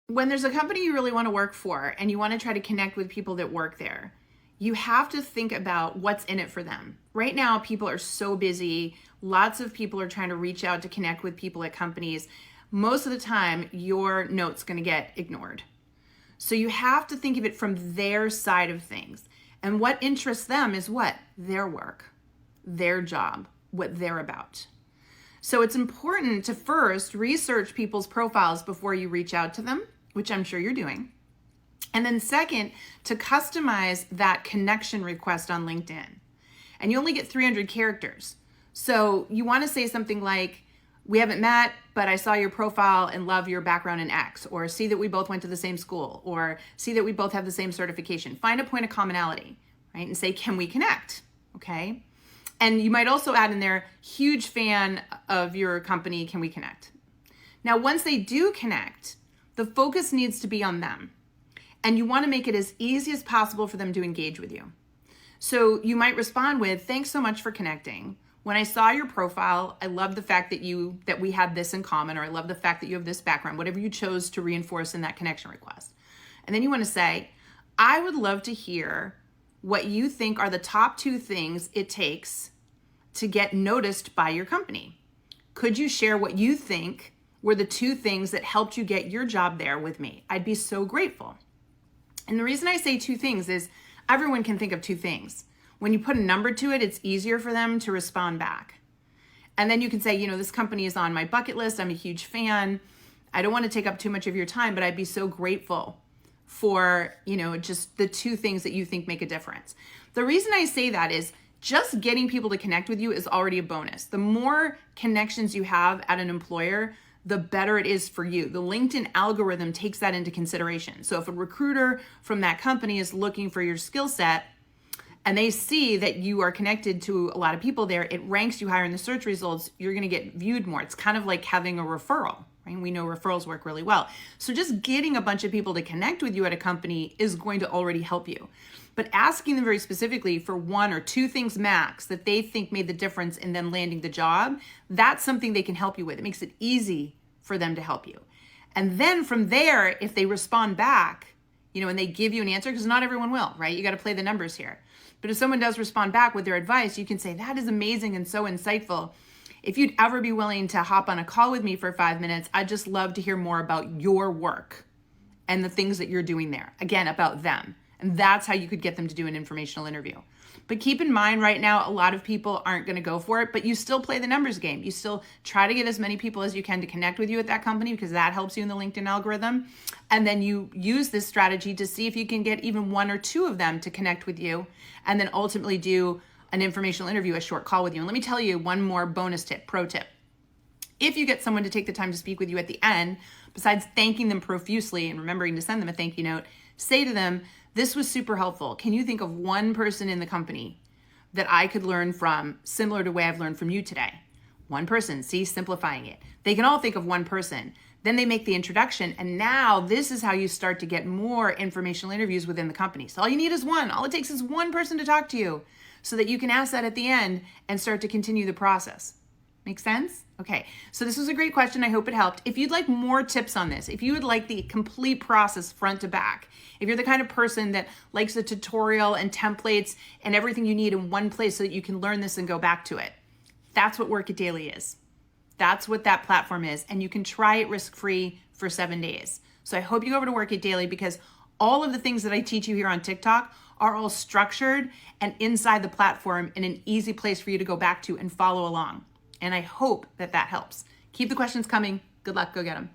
When there's a company you really want to work for and you want to try to connect with people that work there, you have to think about what's in it for them. Right now, people are so busy. Lots of people are trying to reach out to connect with people at companies. Most of the time, your note's going to get ignored. So you have to think of it from their side of things. And what interests them is what? Their work, their job, what they're about. So it's important to first research people's profiles before you reach out to them, which I'm sure you're doing. And then second, to customize that connection request on LinkedIn. And you only get 300 characters. So you want to say something like, we haven't met, but I saw your profile and love your background in X, or see that we both went to the same school, or see that we both have the same certification. Find a point of commonality, right? And say, can we connect? Okay. And you might also add in there, huge fan of your company, can we connect? Now, once they do connect, the focus needs to be on them. And you want to make it as easy as possible for them to engage with you. So you might respond with, thanks so much for connecting. When I saw your profile, I love the fact that we have this in common, or I love the fact that you have this background, whatever you chose to reinforce in that connection request. And then you want to say, I would love to hear what you think are the top 2 things it takes to get noticed by your company. Could you share what you think were the 2 things that helped you get your job there with me? I'd be so grateful. And the reason I say 2 things is everyone can think of 2 things. When you put a number to it, it's easier for them to respond back. And then you can say, this company is on my bucket list. I'm a huge fan. I don't want to take up too much of your time, but I'd be so grateful for, just the 2 things that you think make a difference. The reason I say that is just getting people to connect with you is already a bonus. The more connections you have at an employer, the better it is for you. The LinkedIn algorithm takes that into consideration. So if a recruiter from that company is looking for your skill set and they see that you are connected to a lot of people there, it ranks you higher in the search results. You're going to get viewed more. It's kind of like having a referral, right? We know referrals work really well. So just getting a bunch of people to connect with you at a company is going to already help you. But asking them very specifically for 1 or 2 things max that they think made the difference in them landing the job, that's something they can help you with. It makes it easy for them to help you. And then from there, if they respond back, and they give you an answer, because not everyone will, right? You got to play the numbers here. But if someone does respond back with their advice, you can say, that is amazing and so insightful. If you'd ever be willing to hop on a call with me for 5 minutes, I'd just love to hear more about your work and the things that you're doing there. Again, about them. And that's how you could get them to do an informational interview. But keep in mind right now, a lot of people aren't going to go for it, but you still play the numbers game. You still try to get as many people as you can to connect with you at that company, because that helps you in the LinkedIn algorithm. And then you use this strategy to see if you can get even 1 or 2 of them to connect with you, and then ultimately do an informational interview, a short call with you. And let me tell you one more bonus tip, pro tip. If you get someone to take the time to speak with you at the end, besides thanking them profusely and remembering to send them a thank you note, say to them, this was super helpful. Can you think of 1 person in the company that I could learn from, similar to the way I've learned from you today? 1 person, see, simplifying it. They can all think of 1 person. Then they make the introduction, and now this is how you start to get more informational interviews within the company. So all you need is 1. All it takes is 1 person to talk to you so that you can ask that at the end and start to continue the process. Make sense? Okay, so this was a great question. I hope it helped. If you'd like more tips on this, if you would like the complete process front to back, if you're the kind of person that likes the tutorial and templates and everything you need in one place so that you can learn this and go back to it, that's what Work It Daily is. That's what that platform is. And you can try it risk-free for 7 days. So I hope you go over to Work It Daily, because all of the things that I teach you here on TikTok are all structured and inside the platform in an easy place for you to go back to and follow along. And I hope that that helps. Keep the questions coming. Good luck. Go get them.